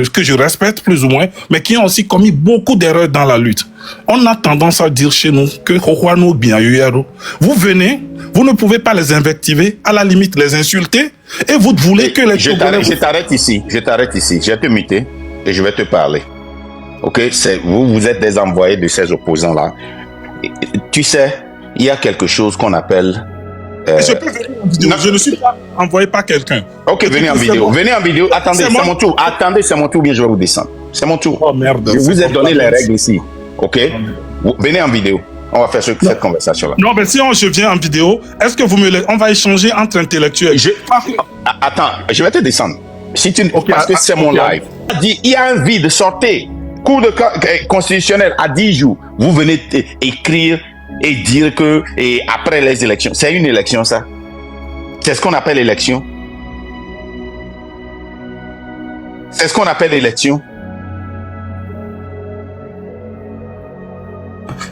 que je respecte plus ou moins, mais qui ont aussi commis beaucoup d'erreurs dans la lutte. On a tendance à dire chez nous que vous venez, vous ne pouvez pas les invectiver, à la limite les insulter, et vous voulez que les Togolais... Je t'arrête ici, je vais te muter et je vais te parler. Ok, vous êtes des envoyés de ces opposants-là. Tu sais, il y a quelque chose qu'on appelle... Je peux venir en vidéo. Je ne suis pas envoyé par quelqu'un. Ok, venez en vidéo. Venez en vidéo. Attendez, c'est mon tour. Attendez, c'est mon tour, bien je vais vous descendre. C'est mon tour. Oh merde. Je vous ai donné les règles ici. Ok? Venez en vidéo. On va faire cette conversation-là. Non, mais si je viens en vidéo, est-ce que on va échanger entre intellectuels? Attends, je vais te descendre. Si tu... Parce que c'est mon live. Il y a un vide, sortez. Cour constitutionnel à 10 jours. Vous venez écrire et dire que après les élections, c'est une élection ça. C'est ce qu'on appelle élection. C'est ce qu'on appelle élection.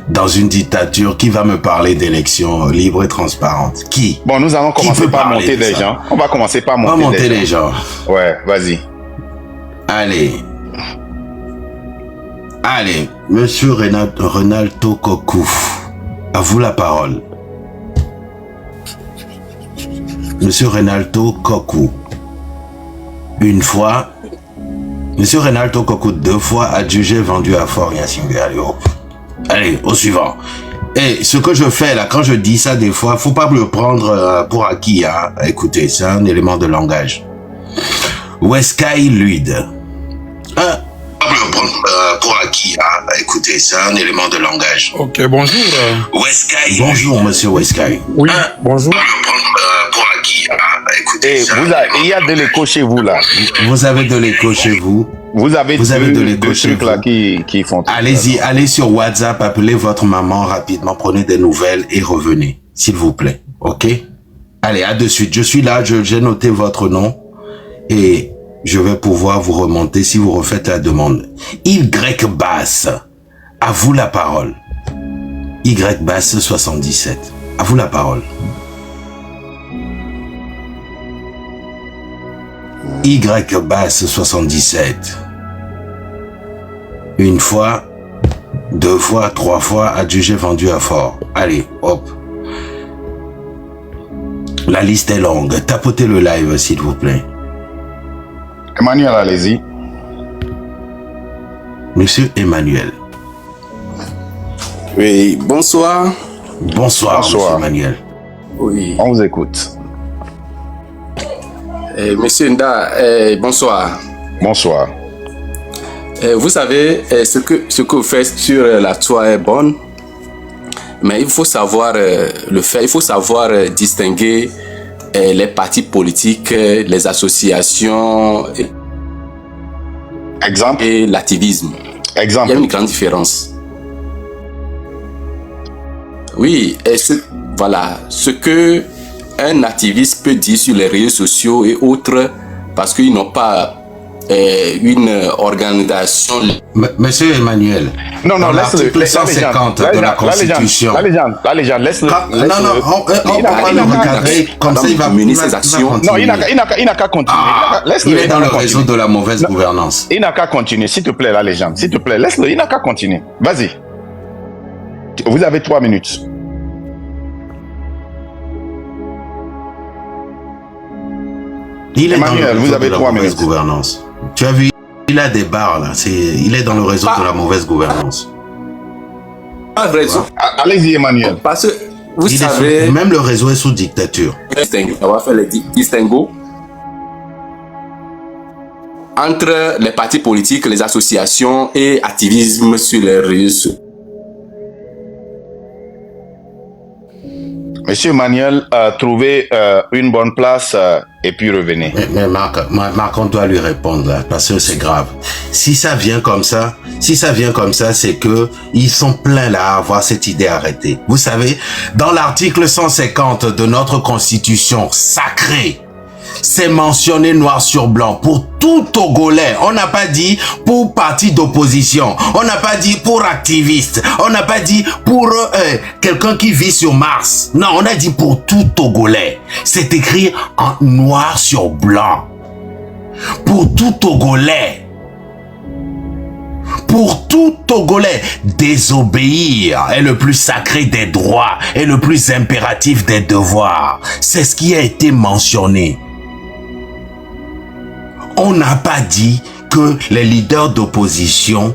Dans une dictature, qui va me parler d'élections libres et transparentes? Qui? Bon, nous allons commencer par monter des gens. On va commencer par monter des gens. Ouais, vas-y. Allez, monsieur Ronaldo Kokou. À vous la parole. Monsieur Ronaldo Kokou. Une fois. Monsieur Ronaldo Kokou, 2 fois adjugé, vendu à Fort Yassingalo. Allez, au suivant. Et ce que je fais là, quand je dis ça des fois, faut pas me le prendre pour acquis. Hein. Écoutez, c'est un élément de langage. Weskai Luide. Hein? Le prendre pour acquis. Hein. Écoutez, c'est un élément de langage. Ok, bonjour. Weskai. Bonjour, monsieur Weskai. Oui, bonjour. Le prendre pour acquis. Hein. Écoutez, il y a de l'écho chez vous là. Vous avez de l'écho chez vous. Vous avez de l'écho chez vous là qui font. Allez-y, allez sur WhatsApp, appelez votre maman rapidement, prenez des nouvelles et revenez, s'il vous plaît. Ok? Allez, à de suite. Je suis là, j'ai noté votre nom et je vais pouvoir vous remonter si vous refaites la demande. Y Bass, à vous la parole. Y Bass 77, à vous la parole. Y Bass 77. Une fois, 2 fois, 3 fois, adjugé, vendu à Fort. Allez, hop. La liste est longue. Tapotez le live, s'il vous plaît. Emmanuel, allez-y. Monsieur Emmanuel. Oui, bonsoir. Bonsoir, monsieur Emmanuel. Oui. On vous écoute. Monsieur Nda, bonsoir. Bonsoir. Vous savez, ce que vous faites sur la toile est bonne, mais il faut savoir le faire, il faut savoir distinguer les partis politiques, les associations et l'activisme. Exemple. Il y a une grande différence. Oui, voilà, ce que un activiste peut dire sur les réseaux sociaux et autres, parce qu'ils n'ont pas une organisation. Monsieur Emmanuel, non, l'article 150 de la Constitution. La légende, laisse-le. On peut pas le recadrer, comme ça il va mener ses actions. Non, il n'a qu'à continuer. Il est dans le réseau de la mauvaise gouvernance. Il n'a qu'à continuer, s'il te plaît, la légende. S'il te plaît, laisse-le, il n'a qu'à continuer. Vas-y. Vous avez 3 minutes. Il est Emmanuel, dans le vous avez réseau de la 3 mauvaise minutes. gouvernance. Tu as vu, il a des barres là. Il est dans le réseau de la mauvaise gouvernance. Pas raison. Allez-y, Emmanuel. Parce que vous savez, même le réseau est sous dictature. On va faire le distinguo entre les partis politiques, les associations et activisme sur les réseaux. Monsieur Emmanuel, trouvez une bonne place et puis revenez. Mais Marc, on doit lui répondre là, parce que c'est grave. Si ça vient comme ça, c'est que ils sont pleins là à avoir cette idée arrêtée. Vous savez, dans l'article 150 de notre Constitution sacrée, c'est mentionné noir sur blanc pour tout Togolais. On n'a pas dit pour parti d'opposition. On n'a pas dit pour activiste. On n'a pas dit pour quelqu'un qui vit sur Mars. Non, on a dit pour tout Togolais. C'est écrit en noir sur blanc. Pour tout Togolais. Togolais, désobéir est le plus sacré des droits et le plus impératif des devoirs. C'est ce qui a été mentionné. On n'a pas dit que les leaders d'opposition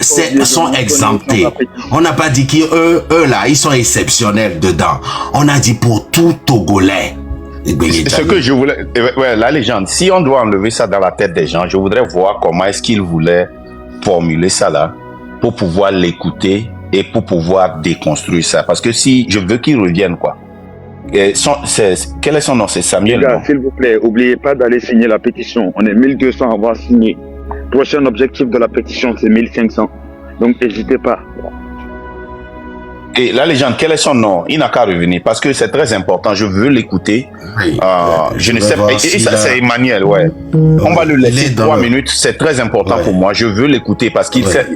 sont exemptés. On n'a pas dit qu'eux là, ils sont exceptionnels dedans. On a dit pour tout Togolais. Ce que je voulais... Ouais, la légende, si on doit enlever ça dans la tête des gens, je voudrais voir comment est-ce qu'ils voulaient formuler ça là pour pouvoir l'écouter et pour pouvoir déconstruire ça. Parce que si je veux qu'ils reviennent, quoi. Quel est son nom? C'est Samuel. S'il vous plaît, n'oubliez pas d'aller signer la pétition. On est 1200 à avoir signé. Prochain objectif de la pétition, c'est 1500. Donc, n'hésitez pas. Et la légende, quel est son nom? Il n'a qu'à revenir parce que c'est très important. Je veux l'écouter. Oui, je ne sais pas. Et ça, c'est Emmanuel, ouais. On va le laisser 3 minutes. C'est très important pour moi. Je veux l'écouter parce qu'il fait.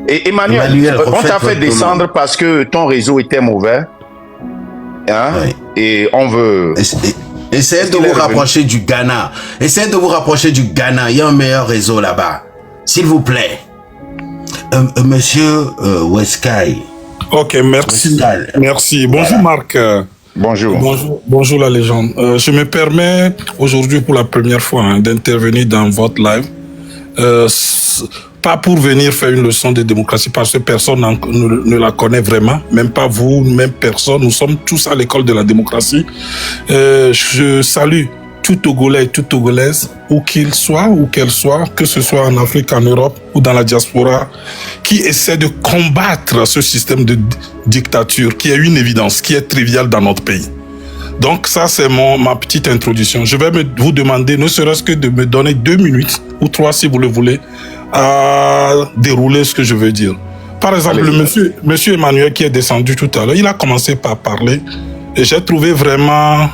Et Emmanuel, on t'a fait descendre parce que ton réseau était mauvais. Hein? Et on veut. Essayez de vous rapprocher du Ghana. Essayez de vous rapprocher du Ghana. Il y a un meilleur réseau là-bas. S'il vous plaît. Monsieur Weskai. Ok, merci. Merci. Bonjour Marc. Bonjour la légende. Je me permets aujourd'hui pour la première fois d'intervenir dans votre live. Pas pour venir faire une leçon de démocratie parce que personne ne la connaît vraiment, même pas vous, même personne. Nous sommes tous à l'école de la démocratie. Je salue tout Togolais et toute Togolaise, où qu'il soit, ou qu'elle soit, que ce soit en Afrique, en Europe ou dans la diaspora, qui essaie de combattre ce système de dictature qui est une évidence, qui est trivial dans notre pays. Donc ça, c'est ma petite introduction. Je vais vous demander, ne serait-ce que de me donner 2 minutes, ou 3 si vous le voulez, à dérouler ce que je veux dire. Par exemple, monsieur Emmanuel qui est descendu tout à l'heure, il a commencé par parler et j'ai trouvé vraiment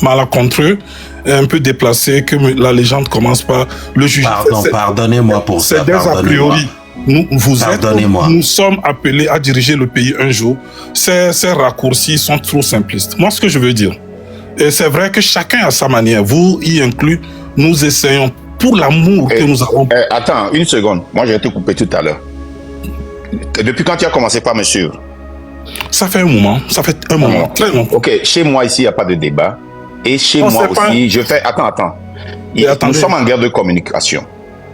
malencontreux et un peu déplacé que la légende commence par le juger. Pardonnez-moi pour ça. C'est des a priori. Nous sommes appelés à diriger le pays un jour. Ces raccourcis sont trop simplistes. Moi, ce que je veux dire, et c'est vrai que chacun a sa manière, vous y inclus, nous essayons pour l'amour que nous avons. Attends, une seconde. Moi, je vais te couper tout à l'heure. Depuis quand tu as commencé par me suivre? Ça fait un moment. Ça fait un moment. Très longtemps. Ok, chez moi, ici, il n'y a pas de débat. Et chez moi aussi, je fais... Attends. Nous sommes en guerre de communication.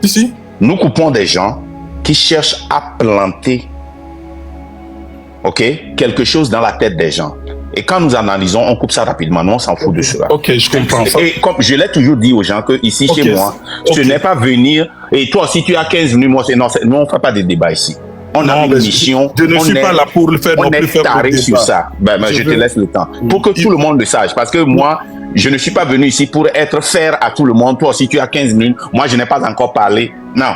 Ici? Nous coupons des gens qui cherchent à planter, quelque chose dans la tête des gens. Et quand nous analysons, on coupe ça rapidement. Nous, on s'en fout de cela. Ok, je comprends ça. Et comme je l'ai toujours dit aux gens que ici, chez moi, ce n'est pas venir. Et toi, si tu as 15 minutes, moi, c'est non. Nous, on ne fait pas de débat ici. On a une mission. Je ne suis pas là pour le faire. On est taré sur ça. Je te laisse le temps. Pour que tout le monde le sache. Parce que moi, je ne suis pas venu ici pour être faire à tout le monde. Toi, si tu as 15 minutes, moi, je n'ai pas encore parlé. Non.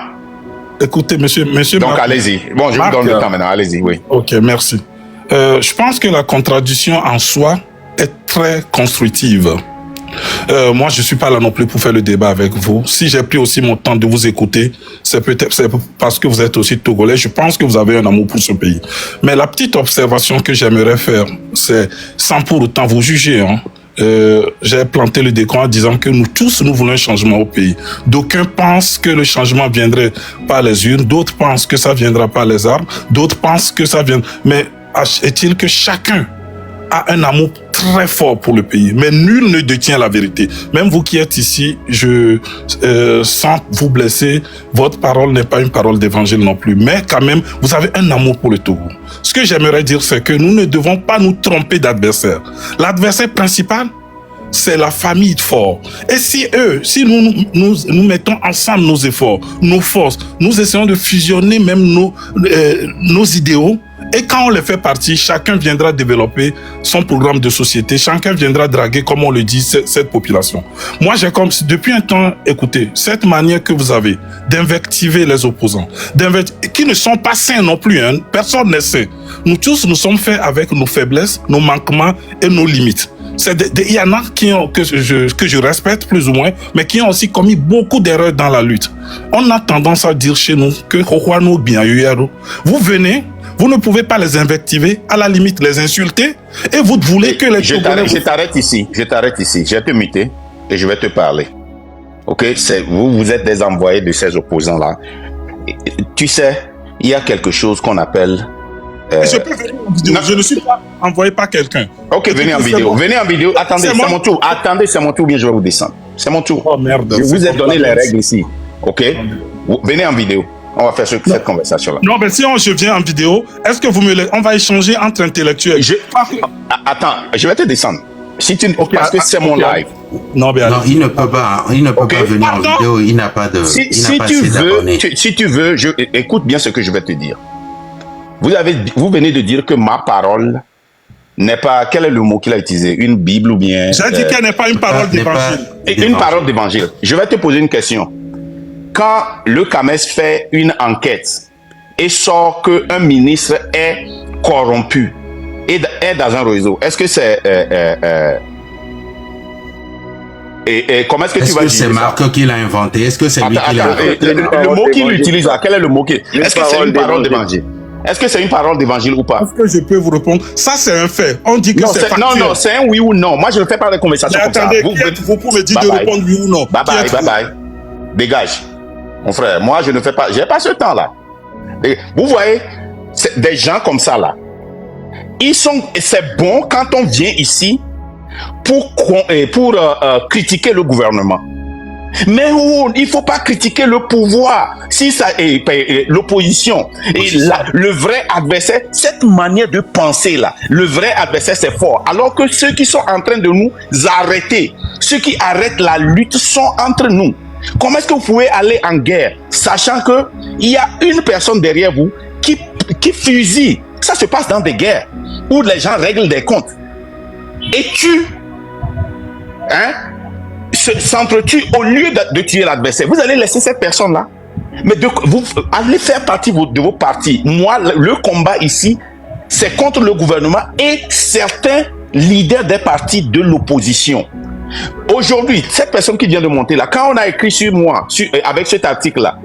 Écoutez, monsieur donc, allez-y. Bon, je vous donne le temps maintenant. Allez-y, oui. Ok, merci. Je pense que la contradiction en soi est très constructive. Moi, je suis pas là non plus pour faire le débat avec vous. Si j'ai pris aussi mon temps de vous écouter, c'est parce que vous êtes aussi Togolais. Je pense que vous avez un amour pour ce pays. Mais la petite observation que j'aimerais faire, c'est sans pour autant vous juger, j'ai planté le décor en disant que nous tous, nous voulons un changement au pays. D'aucuns pensent que le changement viendrait par les urnes, d'autres pensent que ça viendra par les armes, d'autres pensent que ça viendra... Mais est-il que chacun a un amour très fort pour le pays, mais nul ne détient la vérité. Même vous qui êtes ici, sans vous blesser, votre parole n'est pas une parole d'évangile non plus, mais quand même, vous avez un amour pour le Togo. Ce que j'aimerais dire, c'est que nous ne devons pas nous tromper d'adversaire. L'adversaire principal, c'est la famille fort. Et si nous mettons ensemble nos efforts, nos forces, nous essayons de fusionner même nos idéaux, et quand on les fait partie, chacun viendra développer son programme de société, chacun viendra draguer, comme on le dit, cette population. Moi, depuis un temps, écoutez, cette manière que vous avez d'invectiver les opposants, qui ne sont pas sains non plus, personne n'est sain. Nous tous, nous sommes faits avec nos faiblesses, nos manquements et nos limites. Il y en a que je respecte plus ou moins, mais qui ont aussi commis beaucoup d'erreurs dans la lutte. On a tendance à dire chez nous que vous venez, vous ne pouvez pas les invectiver, à la limite les insulter, et vous voulez que les... Je t'arrête ici, je vais te muter et je vais te parler. Ok, vous êtes des envoyés de ces opposants-là. Tu sais, il y a quelque chose qu'on appelle... Je peux venir en vidéo. Je ne suis pas envoyé par quelqu'un. Ok, venez en vidéo. Venez en vidéo. Attendez, c'est mon tour. Attendez, c'est mon tour, bien je vais vous descendre. C'est mon tour. Oh merde. Je vous ai donné les règles ici. Ok? Venez en vidéo. On va faire cette conversation-là. Non, mais si je viens en vidéo, est-ce que on va échanger entre intellectuels? Attends, je vais te descendre. Si tu... Parce que c'est mon live. Non, il ne peut pas. Il ne peut pas venir en vidéo. Il n'a pas de. Si tu veux, écoute bien ce que je vais te dire. Vous venez de dire que ma parole n'est pas... Quel est le mot qu'il a utilisé? Une Bible ou bien... J'ai dit qu'elle n'est pas une parole d'évangile. Une parole d'évangile. Je vais te poser une question. Quand le CAMES fait une enquête et sort qu'un ministre est corrompu et est dans un réseau, est-ce que c'est... comment est-ce que tu vas dire ça? Est-ce que c'est Marc qui l'a inventé? Est-ce que c'est lui qui l'a inventé? Le mot qu'il utilise là, quel est le mot qu'il... Est-ce que c'est une parole d'évangile? Est-ce que c'est une parole d'évangile ou pas? Est-ce que je peux vous répondre? Ça, c'est un fait. On dit que c'est factuel. Non, c'est un oui ou non. Moi, je ne fais pas de conversation comme ça. Attendez, vous pouvez dire de répondre oui ou non. Bye. Dégage. Mon frère, moi, je ne fais pas... J'ai pas ce temps-là. Vous voyez, des gens comme ça, là, c'est bon quand on vient ici pour critiquer le gouvernement. Mais il faut pas critiquer le pouvoir. Si ça est l'opposition et le vrai adversaire, cette manière de penser là, le vrai adversaire c'est fort. Alors que ceux qui sont en train de nous arrêter, ceux qui arrêtent la lutte sont entre nous. Comment est-ce que vous pouvez aller en guerre sachant que il y a une personne derrière vous qui fusille? Ça se passe dans des guerres où les gens règlent des comptes et tuent, s'entretuent au lieu de tuer l'adversaire. Vous allez laisser cette personne-là, mais vous allez faire partie de vos partis. Moi, le combat ici, c'est contre le gouvernement et certains leaders des partis de l'opposition. Aujourd'hui, cette personne qui vient de monter là, quand on a écrit sur moi, avec cet article-là,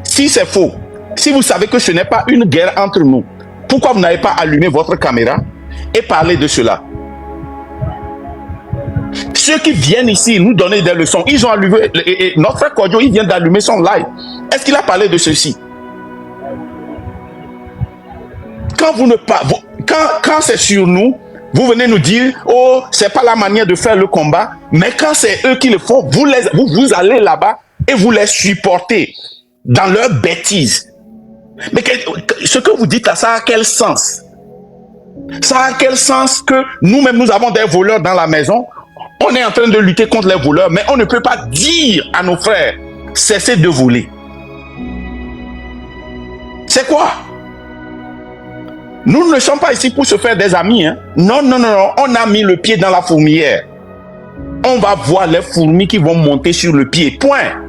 si c'est faux, si vous savez que ce n'est pas une guerre entre nous, pourquoi vous n'avez pas allumé votre caméra et parlé de cela? Ceux qui viennent ici nous donner des leçons, ils ont allumé, notre frère Kodjo, il vient d'allumer son live. Est-ce qu'il a parlé de ceci? Quand vous ne parlez, quand c'est sur nous, vous venez nous dire, oh, c'est pas la manière de faire le combat, mais quand c'est eux qui le font, vous allez là-bas et vous les supportez dans leurs bêtises. Mais ce que vous dites là, ça a quel sens? Ça a quel sens que nous-mêmes, nous avons des voleurs dans la maison? On est en train de lutter contre les voleurs, mais on ne peut pas dire à nos frères, cessez de voler. C'est quoi? Nous ne sommes pas ici pour se faire des amis. Hein? Non. On a mis le pied dans la fourmilière. On va voir les fourmis qui vont monter sur le pied. Point.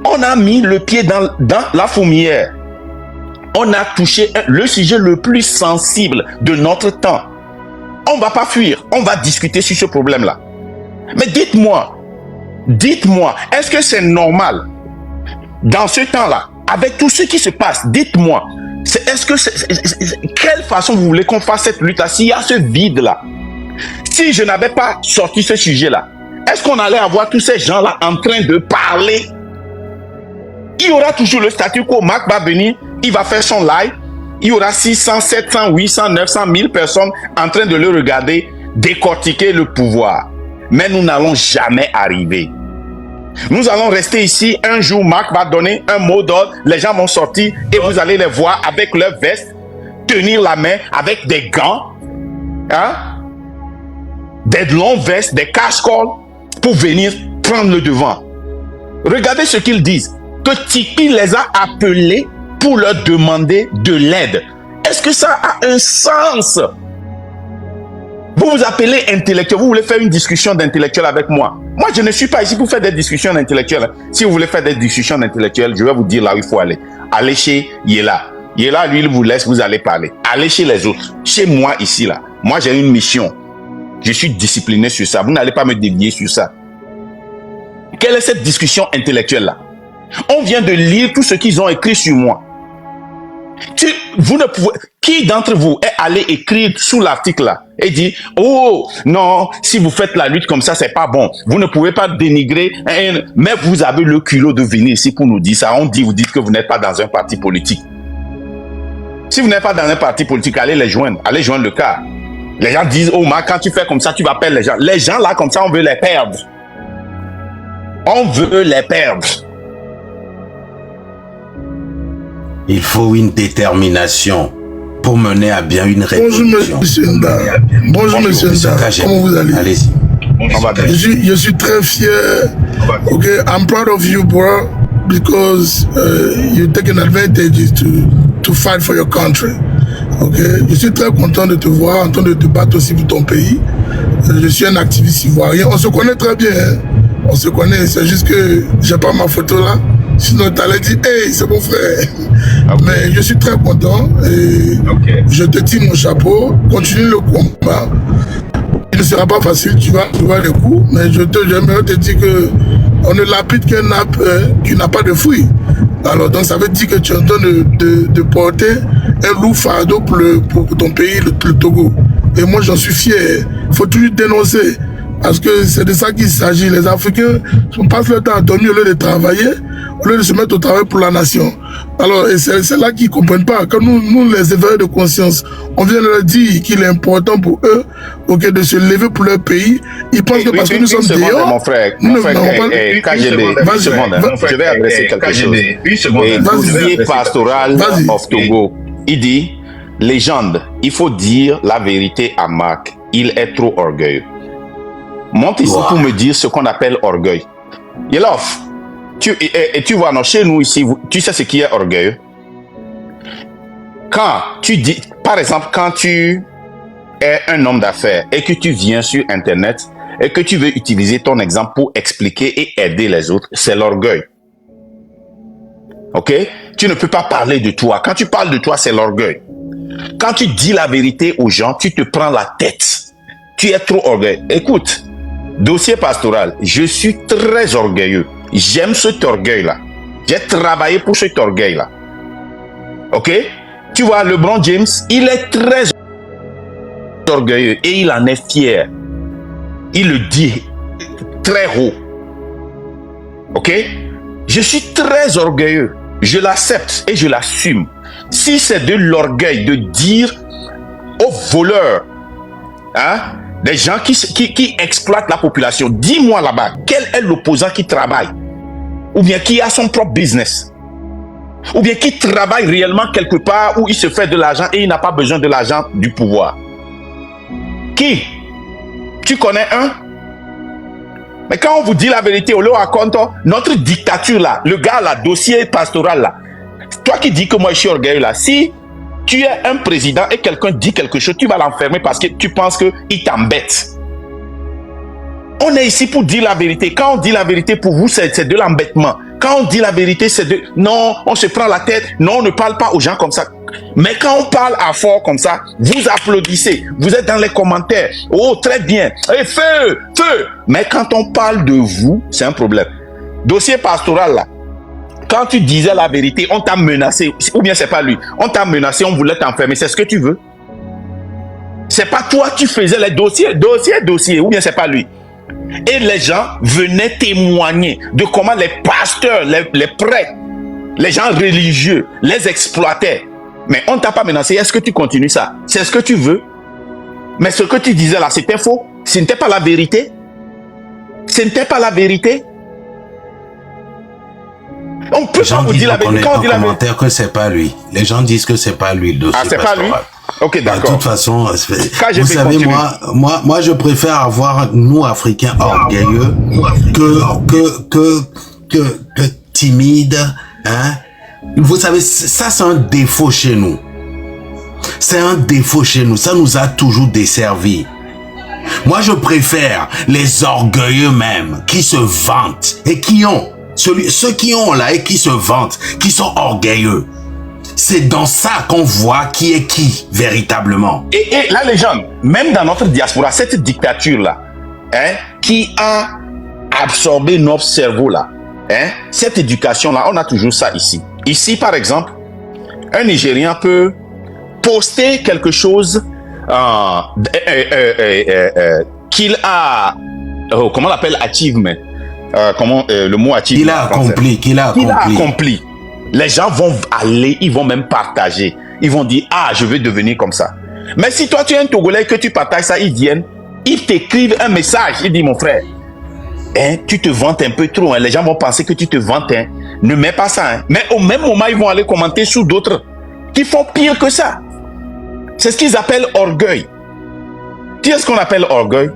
On a mis le pied dans la fourmilière. On a touché le sujet le plus sensible de notre temps. On ne va pas fuir. On va discuter sur ce problème-là. Mais dites-moi, est-ce que c'est normal dans ce temps-là, avec tout ce qui se passe, dites-moi, quelle façon vous voulez qu'on fasse cette lutte-là s'il y a ce vide-là? Si je n'avais pas sorti ce sujet-là, est-ce qu'on allait avoir tous ces gens-là en train de parler? Il y aura toujours le statu quo. Marc va venir, il va faire son live, il y aura 600, 700, 800, 900 000 personnes en train de le regarder, décortiquer le pouvoir. Mais nous n'allons jamais arriver. Nous allons rester ici. Un jour, Marc va donner un mot d'ordre. Les gens vont sortir et vous allez les voir avec leur veste, tenir la main avec des gants, des longues vestes, des cache-colles pour venir prendre le devant. Regardez ce qu'ils disent. Que Tipeee les a appelés pour leur demander de l'aide. Est-ce que ça a un sens? Vous vous appelez intellectuel, vous voulez faire une discussion d'intellectuel avec moi. Moi, je ne suis pas ici pour faire des discussions d'intellectuel. Si vous voulez faire des discussions d'intellectuel, je vais vous dire là où il faut aller. Allez chez Yela. Yela, lui, il vous laisse, vous allez parler. Allez chez les autres. Chez moi, ici, là. Moi, j'ai une mission. Je suis discipliné sur ça. Vous n'allez pas me dévier sur ça. Quelle est cette discussion intellectuelle-là? On vient de lire tout ce qu'ils ont écrit sur moi. vous ne pouvez, qui d'entre vous est allé écrire sous l'article là et dit, oh, non, si vous faites la lutte comme ça, c'est pas bon. Vous ne pouvez pas dénigrer, mais vous avez le culot de venir ici pour nous dire ça. Vous dites que vous n'êtes pas dans un parti politique. Si vous n'êtes pas dans un parti politique, allez joindre le cas. Les gens disent, oh, quand tu fais comme ça, tu vas perdre les gens. Les gens là, comme ça, on veut les perdre. On veut les perdre. Il faut une détermination pour mener à bien une révolution. Bonjour, monsieur Nda. Bonjour, monsieur Nda. Comment vous allez? Allez-y. Je suis très fier. Okay, I'm proud of you, bro, because you're taking advantage to fight for your country. Okay, je suis très content de te voir en train de te battre aussi pour ton pays. Je suis un activiste ivoirien. On se connaît très bien. Hein? On se connaît. C'est juste que j'ai pas ma photo là. Sinon, tu allais dire, hey, c'est mon frère. Okay. Mais je suis très content et je te tire mon chapeau. Continue le combat. Il ne sera pas facile, tu vois les coups, mais j'aimerais te dire que on ne lapide qu'un arbre qui n'a pas de fruits. Alors, donc, ça veut dire que tu es en train de porter un lourd fardeau pour ton pays, le Togo. Et moi, j'en suis fier. Il faut toujours dénoncer. Parce que c'est de ça qu'il s'agit. Les Africains passent leur temps à dormir au lieu de travailler, au lieu de se mettre au travail pour la nation. Alors, c'est là qu'ils ne comprennent pas. Quand nous, les éveilleurs de conscience, on vient leur dire qu'il est important pour eux de se lever pour leur pays. Ils pensent que parce que nous sommes dehors... Mon frère, KGB, je vais adresser quelque chose. Dossier pastoral of Togo, il dit, légende, il faut dire la vérité à Marc. Il est trop orgueilleux. Monte ici pour me dire ce qu'on appelle orgueil. Yelof, tu vois, non, chez nous ici, tu sais ce qui est orgueilleux. Quand tu dis, par exemple, quand tu es un homme d'affaires et que tu viens sur Internet et que tu veux utiliser ton exemple pour expliquer et aider les autres, c'est l'orgueil. Ok? Tu ne peux pas parler de toi. Quand tu parles de toi, c'est l'orgueil. Quand tu dis la vérité aux gens, tu te prends la tête. Tu es trop orgueilleux. Écoute, dossier pastoral, je suis très orgueilleux. J'aime cet orgueil-là. J'ai travaillé pour cet orgueil-là. Ok? Tu vois, LeBron James, il est très orgueilleux et il en est fier. Il le dit très haut. Ok? Je suis très orgueilleux. Je l'accepte et je l'assume. Si c'est de l'orgueil de dire aux voleurs, hein, des gens qui exploitent la population, dis-moi là-bas, quel est l'opposant qui travaille? Ou bien qui a son propre business? Ou bien qui travaille réellement quelque part où il se fait de l'argent et il n'a pas besoin de l'argent du pouvoir? Qui? Tu connais un? Mais quand on vous dit la vérité, on le raconte, notre dictature là, le gars là, dossier pastoral là, toi qui dis que moi je suis orgueilleux là, si tu es un président et quelqu'un dit quelque chose, tu vas l'enfermer parce que tu penses qu'il t'embête. On est ici pour dire la vérité. Quand on dit la vérité pour vous, c'est de l'embêtement. Quand on dit la vérité, c'est de... Non, on se prend la tête. Non, on ne parle pas aux gens comme ça. Mais quand on parle à fort comme ça, vous applaudissez. Vous êtes dans les commentaires. Oh, très bien. Et feu, feu. Mais quand on parle de vous, c'est un problème. Dossier pastoral là. Quand tu disais la vérité, on t'a menacé, ou bien c'est pas lui, on t'a menacé, on voulait t'enfermer, c'est ce que tu veux? C'est pas toi qui faisais les dossiers, ou bien c'est pas lui? Et les gens venaient témoigner de comment les pasteurs, les prêtres, les gens religieux les exploitaient. Mais on t'a pas menacé, est-ce que tu continues ça? C'est ce que tu veux? Mais ce que tu disais là, c'était faux. Ce n'était pas la vérité. Ce n'était pas la vérité. On peut pas vous dire la vérité. Quand on dit la vérité, que c'est pas lui. Les gens disent que c'est pas lui le dossier. Ah, c'est pas lui? Ok, d'accord. De toute façon, vous savez, moi, je préfère avoir nous Africains orgueilleux que timides, hein. Vous savez, ça c'est un défaut chez nous. C'est un défaut chez nous. Ça nous a toujours desservi. Moi, je préfère les orgueilleux même qui se vantent et qui ont ceux qui ont là et qui se vantent, qui sont orgueilleux. C'est dans ça qu'on voit qui est qui, véritablement. Et la légende, même dans notre diaspora, cette dictature-là, hein, qui a absorbé notre cerveau-là, hein, cette éducation-là, on a toujours ça ici. Ici, par exemple, un Nigérien peut poster quelque chose qu'il a, comment on l'appelle, achievement, le mot achievement. Qu'il a accompli. Les gens vont aller, ils vont même partager. Ils vont dire, ah, je veux devenir comme ça. Mais si toi, tu es un Togolais que tu partages ça, ils viennent, ils t'écrivent un message. Ils disent, mon frère, hein, tu te vantes un peu trop. Hein. Les gens vont penser que tu te vantes. Hein. Ne mets pas ça. Hein. Mais au même moment, ils vont aller commenter sous d'autres qui font pire que ça. C'est ce qu'ils appellent orgueil. Tu sais ce qu'on appelle orgueil?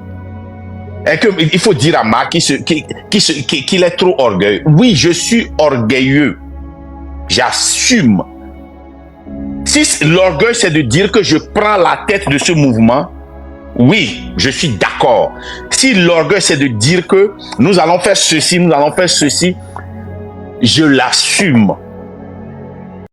Et que, il faut dire à Marc qu'il est trop orgueilleux. Oui, je suis orgueilleux. J'assume. Si l'orgueil, c'est de dire que je prends la tête de ce mouvement, oui, je suis d'accord. Si l'orgueil, c'est de dire que nous allons faire ceci, je l'assume.